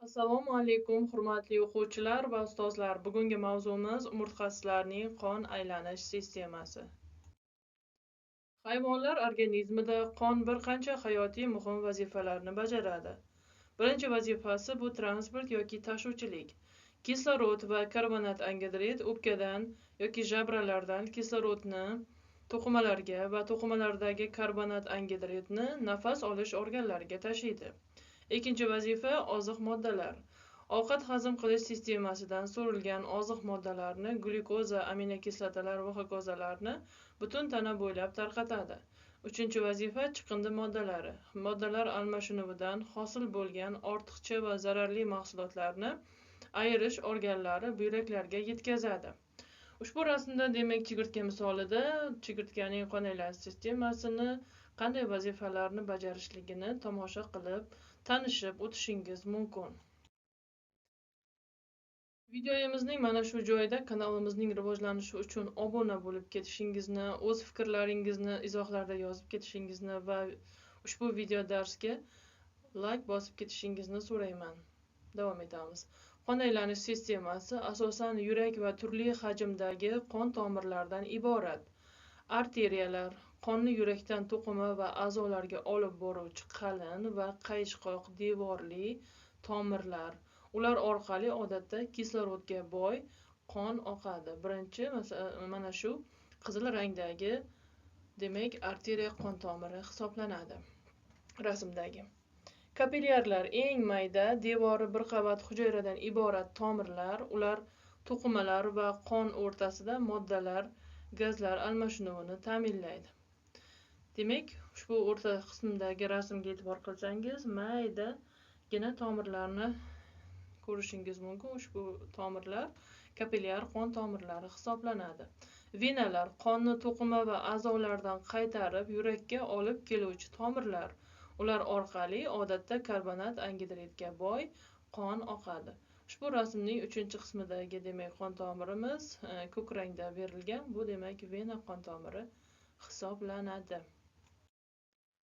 Assalomu alaykum, hurmatli o'quvchilar va ustozlar. Bugungi mavzumiz umurtqasizlarning qon aylanish sistemasi. Hayvonlar organizmida qon bir qancha hayotiy muhim vazifalarni bajaradi. Birinchi vazifasi bu transport yoki tashuvchilik. Kislorod va karbonat angidrid o'pkadan yoki jabralardan kislorodni to'qimalarga va to'qimalardagi karbonat angidridni nafas olish organlariga tashiydi. Ikkinchi vazifa oziq moddalar. Ovqat hazm qilish sistemasidan so'rilgan oziq moddalarni, glyukoza, aminokislotalar va hokazolarni butun tana bo'ylab tarqatadi. Uchinchi vazifa chiqindi moddalari. Moddalar almashinuvidan hosil bo'lgan ortiqcha va zararli mahsulotlarni ayirish organlari buyraklarga yetkazadi. Ushbu rasmda demak chigirtka misolida chigirtkaning qon aylanish sistemasini qanday vazifalarni bajarishligini tomosha qilib tanishib o'tishingiz mumkin. Videomizning mana shu joyida kanalimizning rivojlanishi uchun obuna bo'lib ketishingizni, o'z fikrlaringizni izohlarda yozib ketishingizni va ushbu video darsga like bosib ketishingizni so'rayman. Davom etamiz. Qon aylanish sistemasi asosan yurak va turli hajmdagi qon tomirlardan iborat. Arteriyalar qonni yurakdan to'qima va a'zolarga olib boruvchi qalin va qayishqoq devorli tomirlar. Ular orqali odatda kislorodga boy qon oqadi. Birinchi mana shu qizil rangdagi demak arteriya qon tomiri hisoblanadi. Rasmdagi kapillyarlar eng mayda devori bir qavat hujayradan iborat tomirlar. Ular to'qimalar va qon o'rtasida moddalar, gazlar almashinuvini ta'minlaydi. Demak, ushbu o'rta qismdagi rasmga e'tibor qilsangiz, maydagina tomirlarni ko'rishingiz mumkin. Ushbu tomirlar kapillyar qon tomirlari hisoblanadi. Venalar qonni to'qima va a'zolardan qaytarib yurakka olib keluvchi tomirlar. Ular orqali odatda karbonat angidridga boy qon oqadi. Ushbu rasmning 3-qismidagi demak qon tomirimiz ko'k rangda berilgan. Bu demak vena qon tomiri hisoblanadi.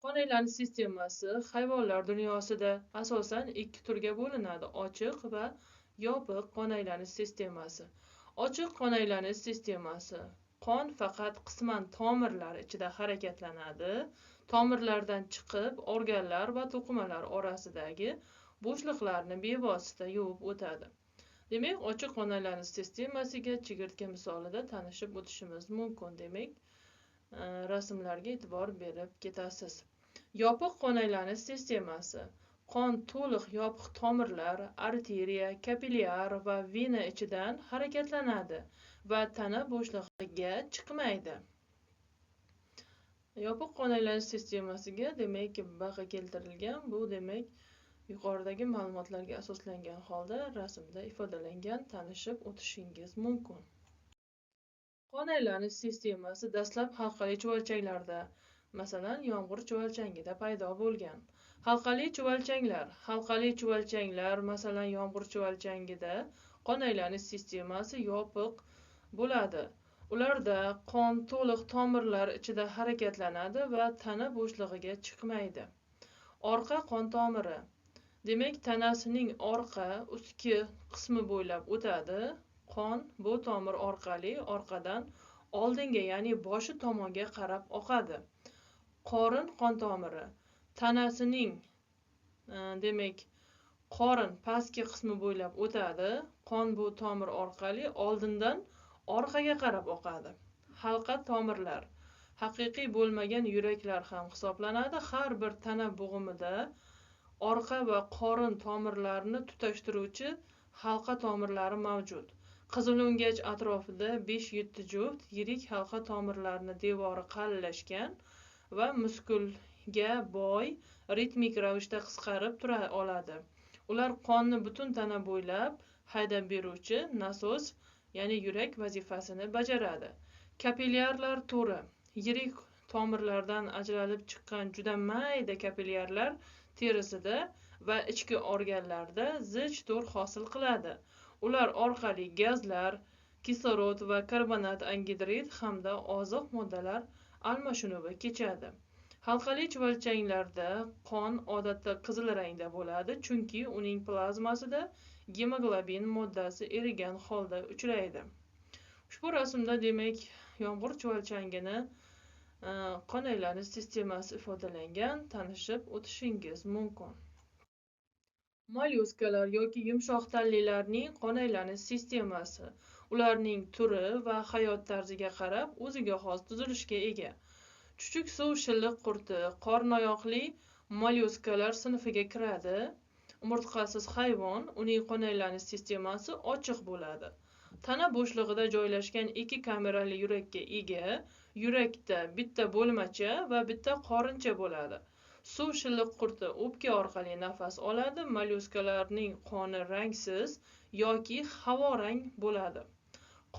Qon aylanish sistemasi hayvonlar dunyosida asosan ikki turga bo'linadi: ochiq va yopiq qon aylanish sistemasi. Ochiq qon aylanish sistemasi qon faqat qisman tomirlar ichida harakatlanadi. Tomirlardan chiqib, organlar va to'qimalar orasidagi bo'shliqlarni bevosita yuvib o'tadi. Demak, ochiq qon aylanish sistemasiga chigirtka misolida tanishib o'tishimiz mumkin. Demak, rasmlarga e'tibor berib ketasiz. Yopiq qon aylanish sistemasi qon to'liq yopiq tomirlar, arteriya, kapillyar va vena ichidan harakatlanadi va tana bo'shlig'iga chiqmaydi. Yopiq qon aylanish sistemasiga demak baho keltirilgan. Bu demak yuqoridagi ma'lumotlarga asoslangan holda rasmda ifodalangan, tanishib o'tishingiz mumkin. Qon aylanish sistemasi dastlab halqali chuvalchanglarda, masalan, yomg'ir chuvalchangida paydo bo'lgan. Halqali chuvalchanglar, masalan, yomg'ir chuvalchangida qon aylanish sistemasi yopiq bo'ladi. Ularda qon to'liq tomirlar ichida harakatlanadi va tana bo'shlig'iga chiqmaydi. Orqa qon tomiri demak tanasining orqa ustki qismi bo'ylab o'tadi. Qon bu tomir orqali orqadan oldinga, ya'ni boshi tomonga qarab oqadi. Qorin qon tomiri tanasining demak qorin pastki qismi bo'ylab o'tadi. Qon bu tomir orqali oldindan orqaga qarab oqadi. Halqa tomirlar haqiqiy bo'lmagan yuraklar ham hisoblanadi. Har bir tana bo'g'imida orqa va qorin tomirlarini tutashtiruvchi halqa tomirlari mavjud. Qizilo'ngach atrofida 5-7 juft yirik halqa tomirlarni devori qalinlashgan va muskulga boy ritmik ravishda qisqarib tura oladi. Ular qonni butun tana bo'ylab haydab beruvchi nasos, ya'ni yurak vazifasini bajaradi. Kapillyarlar turi yirik tomirlardan ajralib chiqqan juda mayda kapillyarlar terisida va ichki organlarda zich to'r hosil qiladi. Ular orqali gazlar, kislorod va karbonat angidrid hamda oziq moddalar almashinuvi kechadi. Halqali chuvalchanglarda qon odatda qizil rangda bo'ladi, chunki uning plazmasida gemoglobin moddasi erigan holda uchraydi. Ushbu rasmda demak yomg'ir chuvalchangini qon aylanish sistemasi ifodalangan, tanishib o'tishingiz mumkin. Mollyuskalar yoki yumshoq tanlilarning qon aylanish sistemasi ularning turi va hayot tarziga qarab o'ziga xos tuzilishga ega. Chuchuk suv shilliq qurti qornoyoqli mollyuskalar sinfiga kiradi. Umurtqasiz hayvon, uning qon aylanish sistemasi ochiq bo'ladi. Tana bo'shlig'ida joylashgan 2 kamerali yurakka ega. Yurakda bitta bo'lmacha va bitta qorincha bo'ladi. Suv shilliq qurti o'pka orqali nafas oladi. Mollyuskalarning qoni rangsiz yoki havo rang bo'ladi.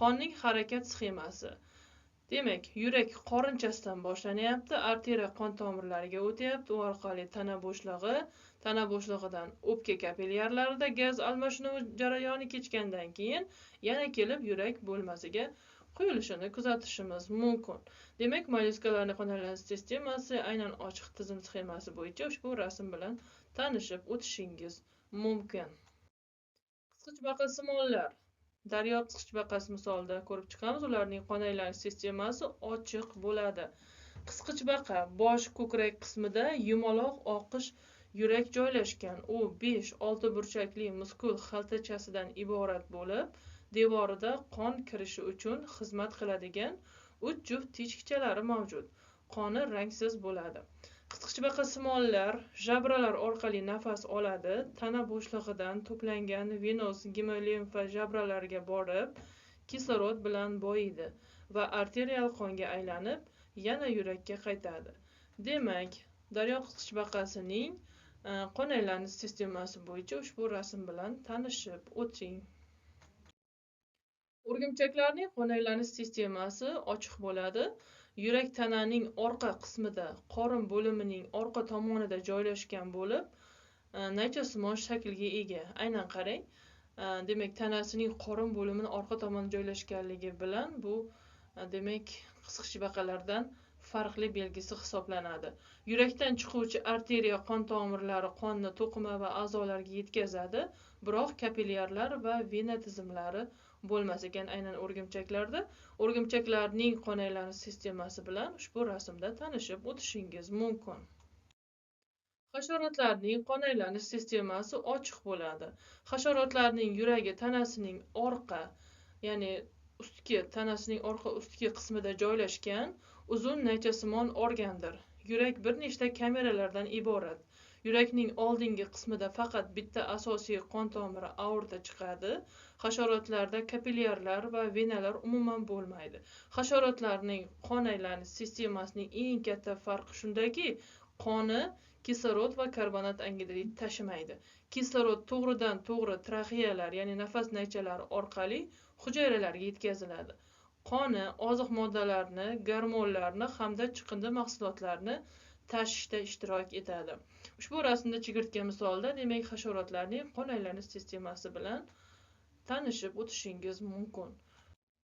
Qonning harakat sxemasi. Demak, yurak qorinchasidan boshlanyapti, arteriya qon tomirlariga o'tyapti, u orqali tana bo'shlig'idan o'pka kapillyarlarida gaz almashinuvi jarayoni kechgandan keyin yana kelib yurak bo'lmasiga quyilishini kuzatishimiz mumkin. Demak, mollyuskalarning qon aylanish sistemasi aynan ochiq tizim sxemasi bo'yicha ushbu rasm bilan tanishib o'tishingiz mumkin. Qisqichbaqasimonlar. Daryo qisqichbaqasi misolida ko'rib chiqamiz. Ularning qon aylanish sistemasi ochiq bo'ladi. Qisqichbaqa bosh ko'krak qismida yumaloq oqish yurak joylashgan. U 5-6 burchakli muskul xaltachasidan iborat bo'lib, devorida qon kirishi uchun xizmat qiladigan 3 juft teshikchalari mavjud. Qoni rangsiz bo'ladi. Qisqichbaqasimonlar jabralar orqali nafas oladi, tana bo'shlig'idan to'plangan venoz gemolimfa jabralarga borib, kislorod bilan boyiydi va arterial qonga aylanib, yana yurakka qaytadi. Demak, daryo qisqichbaqasining qon aylanish sistemasi bo'yicha ushbu rasm bilan tanishib o'ting. O'rgimchaklarning qon aylanish sistemasi ochiq bo'ladi. Yurak tananing orqa qismida, qorin bo'limining orqa tomonida joylashgan bo'lib, naychasimon shaklga ega. Aynan qarang. Demak, tanasining qorin bo'limini orqa tomonda joylashganligi bilan bu demak qisqichbaqalardan farqli belgisi hisoblanadi. Yurakdan chiquvchi arteriya qon tomirlari qonni to'qima va a'zolarga yetkazadi, biroq kapillyarlar va vena tizimlari bo'lmas ekan aynan o'rgimchaklarda. O'rgimchaklarning qon aylanish sistemasi bilan ushbu rasmda tanishib o'tishingiz mumkin. Hasharotlarning qon aylanish sistemasi ochiq bo'ladi. Hasharotlarning yuragi tanasining orqa, ya'ni tanasining orqa ustki qismida joylashgan uzun naychasimon organdir. Yurak bir nechta kameralardan iborat. Yurakning oldingi qismida faqat bitta asosiy qon tomiri aorta chiqadi. Hasharotlarda kapillyarlar va venalar umuman bo'lmaydi. Hasharotlarning qon aylanish sistemasining eng katta farqi shundaki, qoni kislorod va karbonat angidrid tashimaydi. Kislorod to'g'ridan-to'g'ri traxeyalar, ya'ni nafas naychalari orqali hujayralarga yetkaziladi. Qoni oziq moddalarni, gormonlarni hamda chiqindi mahsulotlarni tashishda ishtirok etadi. Ushbu rasmda chigirtka misolida demak hasharotlarning qon aylanish sistemasi bilan tanishib o'tishingiz mumkin.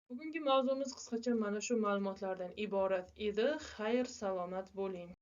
Bugungi mavzumiz qisqacha mana shu ma'lumotlardan iborat edi. Xayr, salomat bo'ling.